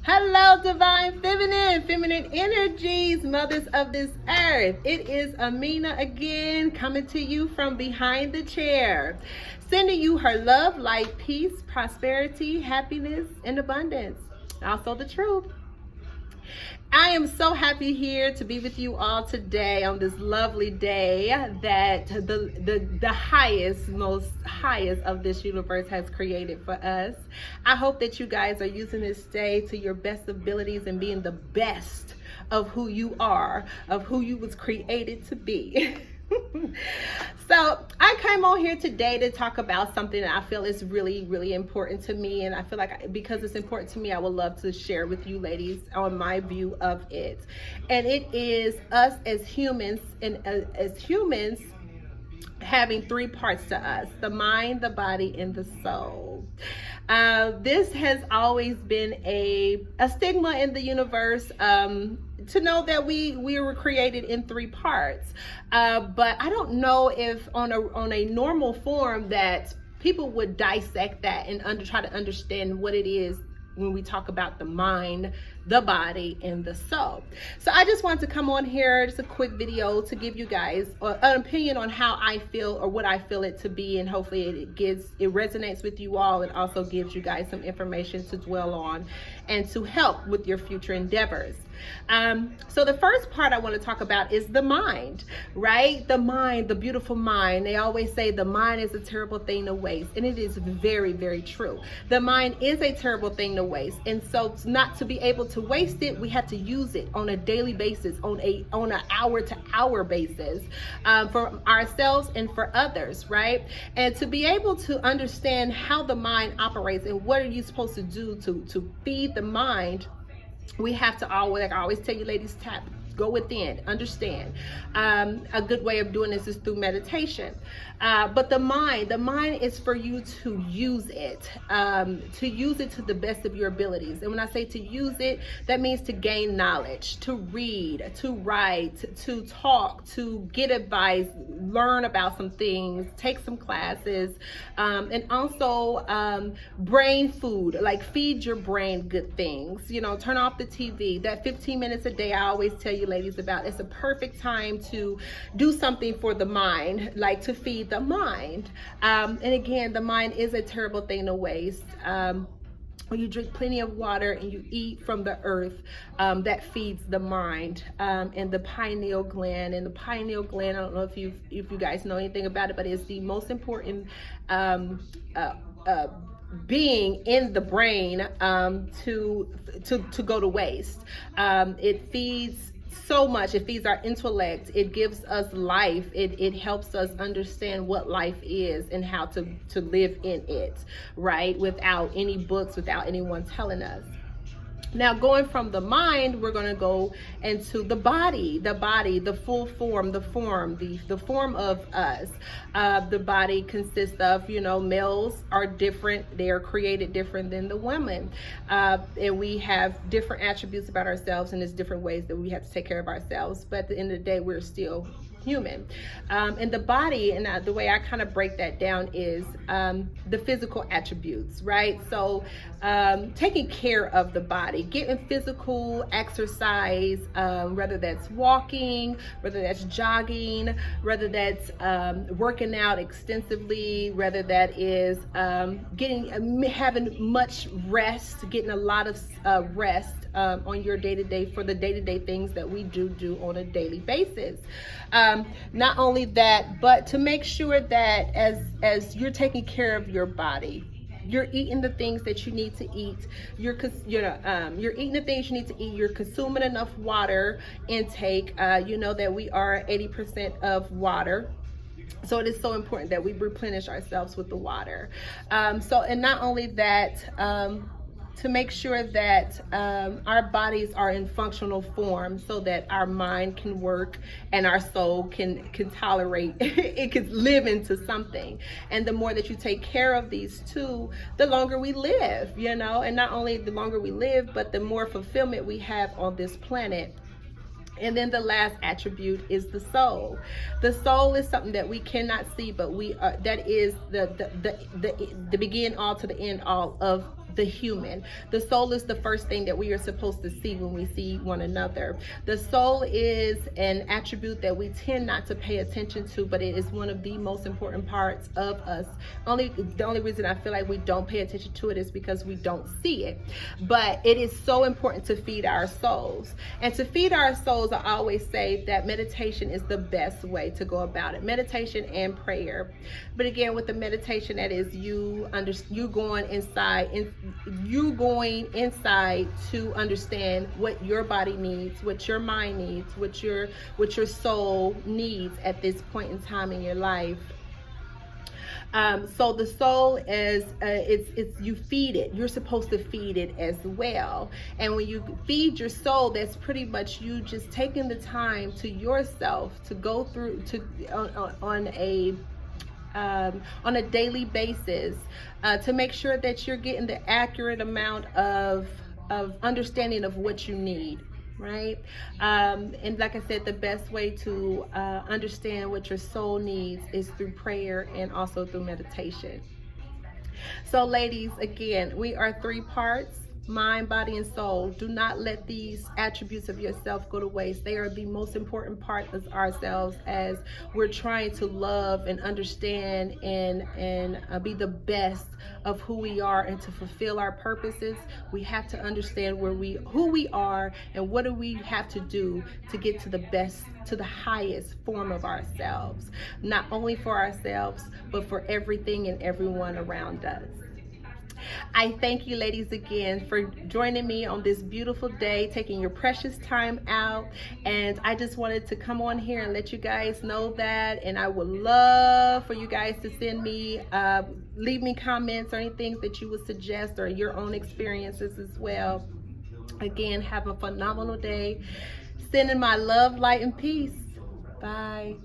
Hello, divine feminine energies, mothers of this earth. It is Amina again, coming to you from behind the chair, sending you her love, light, peace, prosperity, happiness, and abundance. Also the truth. I am so happy here to be with you all today on this lovely day that the highest of this universe has created for us. I hope that you guys are using this day to your best abilities and being the best of who you are, of who you was created to be. So I came on here today to talk about something that I feel is really important to me, and I feel like because it's important to me, I would love to share with you ladies on my view of it. And it is us as humans, and as humans having three parts to us: the mind, the body, and the soul. This has always been a stigma in the universe, to know that we were created in three parts. But I don't know if on a normal form that people would dissect that and try to understand what it is when we talk about the mind, the body, and the soul. So I just wanted to come on here, just a quick video to give you guys an opinion on how I feel, or what I feel it to be, and hopefully it resonates with you all, and also gives you guys some information to dwell on and to help with your future endeavors. So the first part I want to talk about is the mind, right? The mind, the beautiful mind. They always say the mind is a terrible thing to waste, and it is very true. The mind is a terrible thing to waste, and so not to be able to waste it, we have to use it on a daily basis, on an hour to hour basis, for ourselves and for others, right? And to be able to understand how the mind operates and what are you supposed to do to feed the mind, we have to always, like I always tell you ladies, go within, understand. A good way of doing this is through meditation. But the mind is for you to use it to the best of your abilities. And when I say to use it, that means to gain knowledge, to read, to write, to talk, to get advice, learn about some things, take some classes, and also brain food, like feed your brain good things. You know, turn off the TV. That 15 minutes a day I always tell you ladies about, it's a perfect time to do something for the mind, like to feed the mind. And again, the mind is a terrible thing to waste. When you drink plenty of water and you eat from the earth, that feeds the mind, and the pineal gland. And the pineal gland, I don't know if you guys know anything about it, but it's the most important being in the brain, to go to waste. It feeds so much. It feeds our intellect. It gives us life. It helps us understand what life is and how to live in it, right? Without any books, without anyone telling us. Now, going from the mind, we're going to go into the body, the full form, the form of us. The body consists of, males are different. They are created different than the women. And we have different attributes about ourselves, and there's different ways that we have to take care of ourselves. But at the end of the day, we're still human. And the body, and the way I kind of break that down is the physical attributes, right? So taking care of the body, getting physical exercise, whether that's walking, whether that's jogging, whether that's working out extensively, whether that is having much rest, getting a lot of rest on your day-to-day, for the day-to-day things that we do on a daily basis. Not only that, but to make sure that as you're taking care of your body, you're eating the things that you need to eat. You're eating the things you need to eat. You're consuming enough water intake. You know that we are 80% of water. So it is so important that we replenish ourselves with the water. And not only that, to make sure that our bodies are in functional form, so that our mind can work and our soul can tolerate, it can live into something. And the more that you take care of these two, the longer we live, and not only the longer we live, but the more fulfillment we have on this planet. And then the last attribute is the soul. The soul is something that we cannot see, but that is the begin all to the end all of the human. The soul is the first thing that we are supposed to see when we see one another. The soul is an attribute that we tend not to pay attention to, but it is one of the most important parts of us. The only reason I feel like we don't pay attention to it is because we don't see it. But it is so important to feed our souls. And to feed our souls, I always say that meditation is the best way to go about it. Meditation and prayer. But again, with the meditation, that is you going inside to understand what your body needs, what your mind needs, what your soul needs at this point in time in your life. So the soul is it's you feed it. You're supposed to feed it as well. And when you feed your soul, that's pretty much you just taking the time to yourself to go through on a daily basis to make sure that you're getting the accurate amount of understanding of what you need. Right? And like I said, the best way to understand what your soul needs is through prayer and also through meditation. So ladies, again, we are 3 parts: mind, body, and soul. Do not let these attributes of yourself go to waste. They are the most important part of ourselves as we're trying to love and understand and be the best of who we are and to fulfill our purposes. We have to understand who we are and what do we have to do to get to the best, to the highest form of ourselves, not only for ourselves, but for everything and everyone around us. I thank you, ladies, again for joining me on this beautiful day, taking your precious time out. And I just wanted to come on here and let you guys know that. And I would love for you guys to send me, leave me comments or anything that you would suggest or your own experiences as well. Again, have a phenomenal day. Sending my love, light, and peace. Bye.